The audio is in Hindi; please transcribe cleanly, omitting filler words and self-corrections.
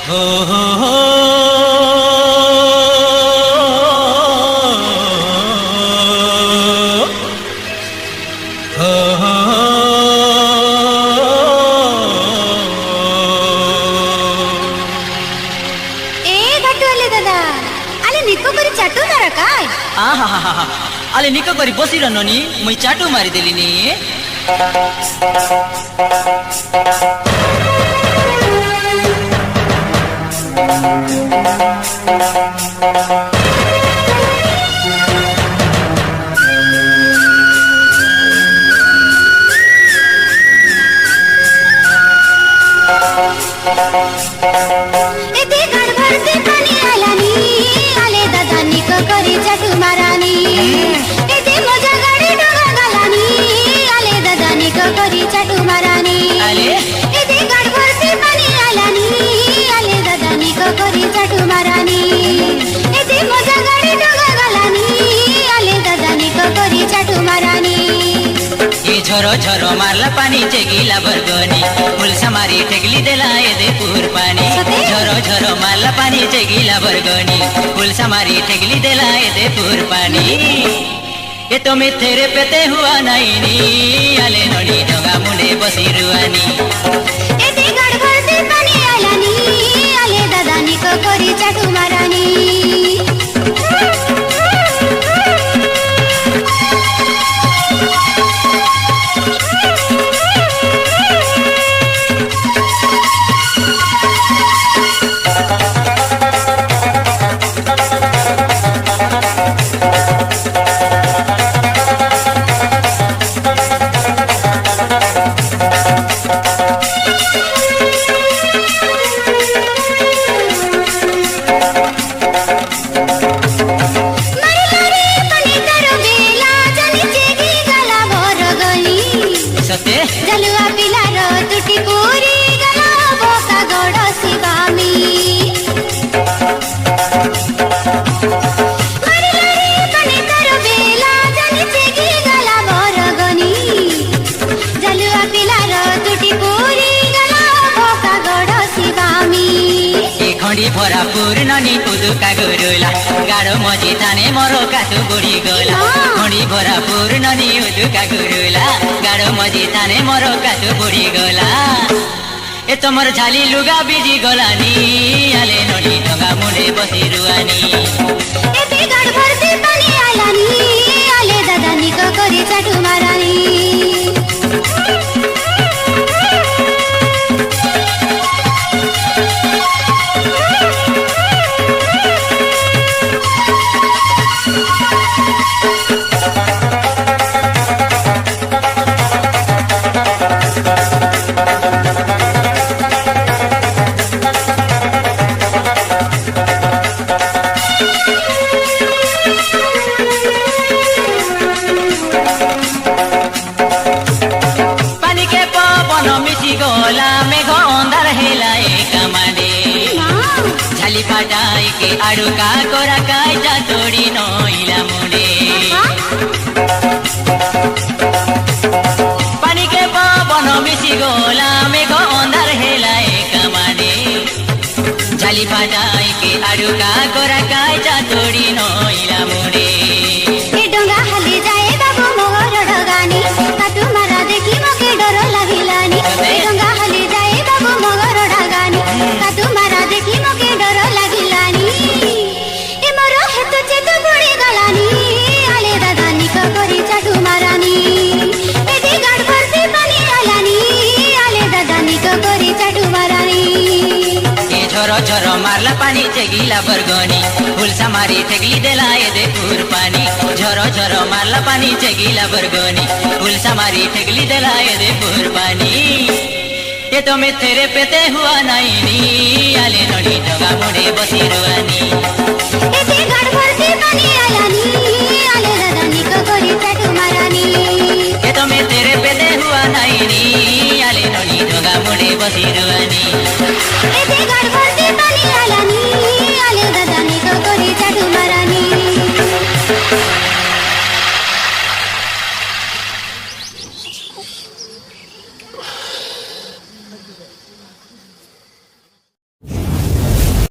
हो हो हो अले निको गरी बसिरहनु नि मै चाटो मारिदेली नि एते घर भर से पानी आलानी आले दादा निको करी चाटू मारानी एते मजा गाड़ी डोगा गलानी आले दादा निको करी चाटू मारानी आले एते घर भर से पानी आलानी आले दादा निको करी चाटू मारानी एते मजा गाड़ी डोगा गलानी आले दादा निको करी चाटू मारानी ये झरो झरो मारला पानी चेगिला बरगनी फुलसा मारी ठेगली देला एदे पूर पानी झरो झरो मारला पानी चेगिला बरगनी फुलसा मारी ठेगली देला एदे पूर पानी ये तो मैं तेरे पेते हुआ नहीं नी आले नोनी डोगा मुंडे बसी रुआनी एते गड़ भर से पानी आलानी आले दादा निको करी चाटू मारानी जलुआ पिलार तुटी पूरी गला बोका गोड़ शिवामी मरी लरी पने करो बेला जनी चेगी गला बोरगनी जलुआ पिलार तुटी पूरी गला बोका गोड़ शिवामी खंडी भरा पूर्णनी उदुका गुरुला गाडो मजी थाने मरो काटु बुढी गोला खंडी भरा पूर्णनी उदुका गुरुला गाडो मजी थाने मरो काटु बुढी गोला ए तमर झाली लुगा बिजी गोलानी आले नोनी ढोगा मुंडे बसी रुआनी एते गड़ भर से पानी आलानी आले दादा निको करी चाटू मारानी गोला में गोंदर हेलाए कमांडे झाली फाटाई के आड़ू का कोरा काजा तोड़ी नोइला मुंडे पानी के पवन मिसी गोला में गोंदर हेलाए कमांडे झाली फाटाई के आड़ू का कोरा काजा तोड़ी नोइला मुंडे ए डोंगा हली जाए बाबू मोहर डगानी काटू मारा देखी मके डर लागिलानी डोंगा हली जाए बाबू मोहर डगानी काटू मारा देखी मके डर लागिलानी ए मोर हेतु चेतु बुड़ी गलानी आले दादा निको करी चाटू मारानी एदी गाड़ भर से पानी आलानी आले दादा निको करी चाटू मारानी झरो झरो मारला पानी चेगिला बरगनी फुलसा मारी ठेगली देला एदे पूर पानी झरो झरो मारला पानी चेगिला बरगनी फुलसा मारी ठेगली देला एदे पूर पानी ये तो मैं तेरे पेते हुआ नहीं नी आले नोनी ढोगा मुंडे बसी रुआनी एते गड़ भर से पानी आलानी आले दादा निको करी चाटू मारानी ये तो मैं तेरे पेते हुआ नहीं नी आले नोनी ढोगा मुंडे बसी रुआनी एते गड़ भर से पानी आलानी